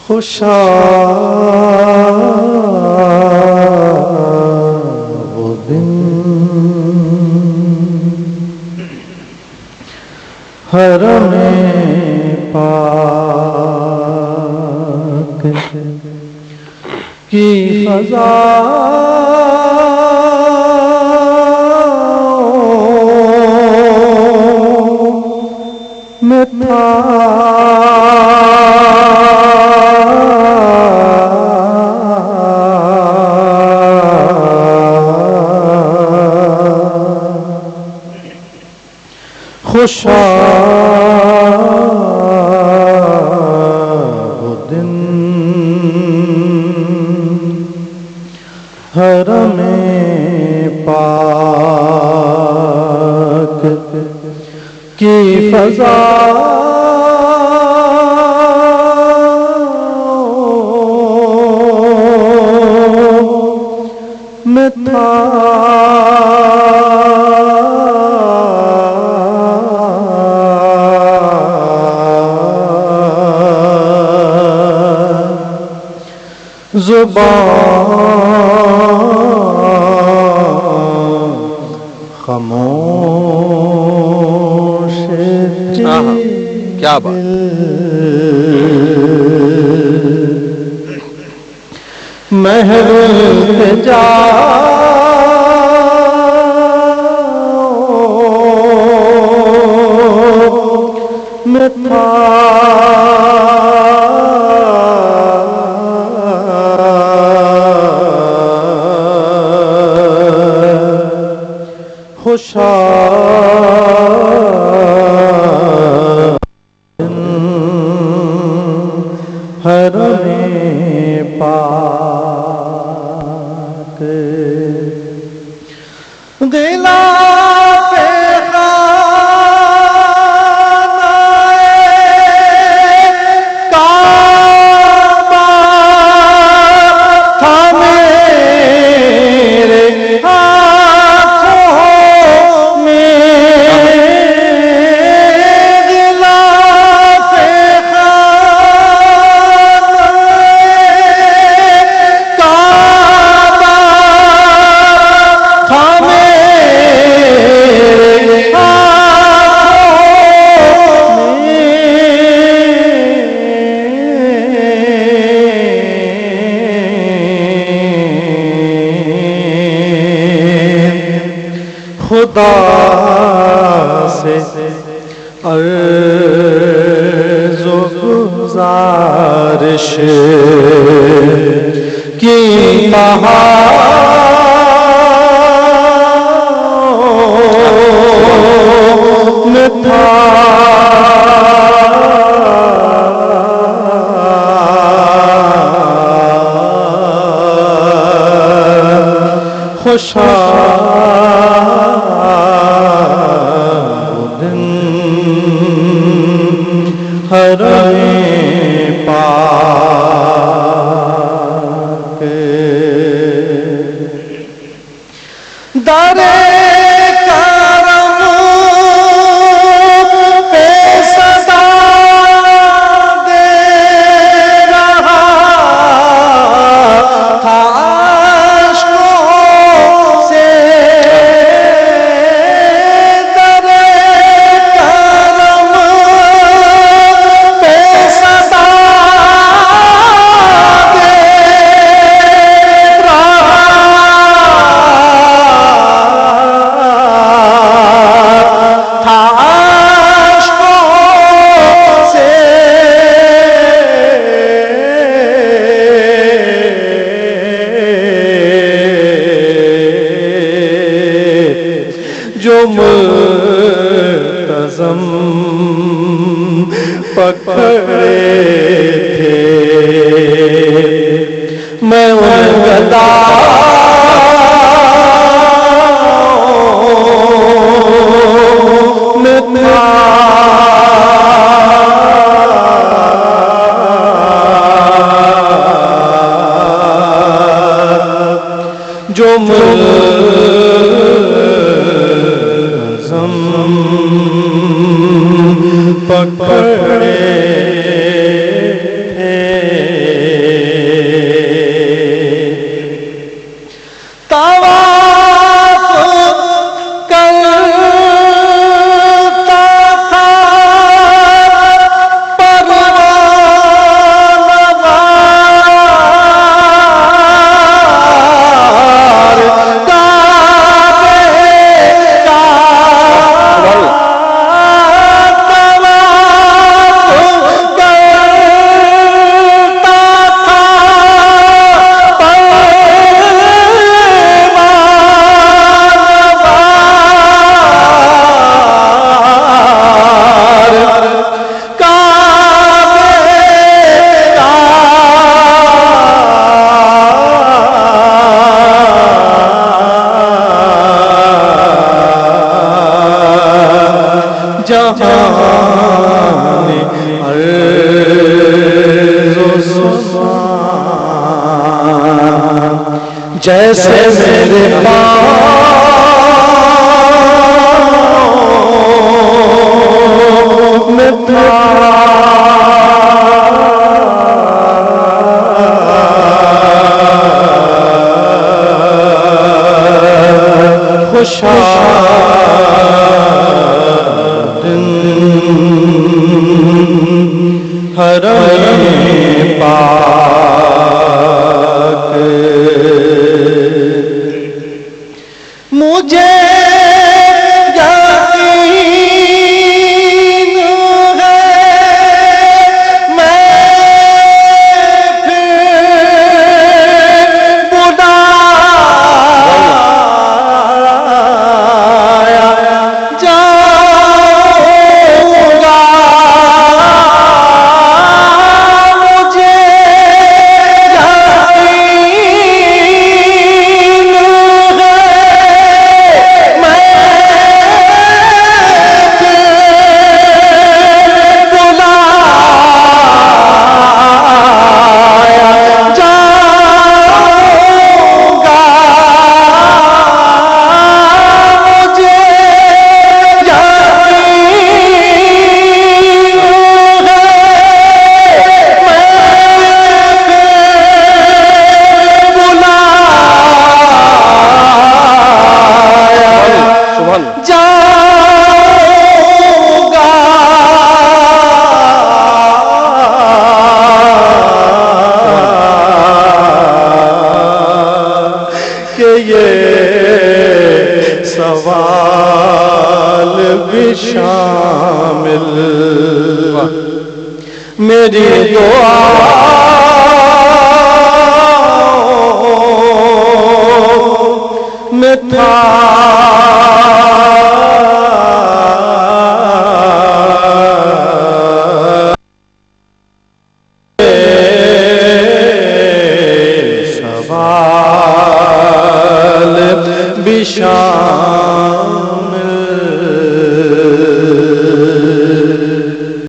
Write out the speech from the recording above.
खुशा वो दिन हरमे पाक की फज़ा में था खुशा वो दिन हरमे पाक की फज़ा में था ज़ुबान खामोश क्या बात। महल पे जाओ मैं था खुशा हरमे पाक गिलाफ़े खानाए काबा था मेरे हाथों में। गिलाफ़े खानाए काबा था मेरे हाथों में। खुदा से अर्ज़ व गुज़ारिश की में था खुशा वो दिन हरमे पाक दरे करम पे सदा दे रहा था अश्कों से। दरे करम पे सदा दे रहा था अश्कों से। जो मुल्तज़म पकड़े थे मैं उन गदाओं में था। जो मुल्ज़म पकड़े थे जहान अर्ज़ो सुफ़ान। जैसे मेरे पाँव में था खुशादिन हरम पाक, मुझे यकीन है मैं फिर बुलाया जाऊंगा। मुझे यकीन है मैं फिर बुलाया जाऊंगा। मुझे यकीन है मैं फिर बुलाया सुभान जाऊंगा। कि ये सवाल भी शामिल मेरी दुआ में था। सवाल भी शामिल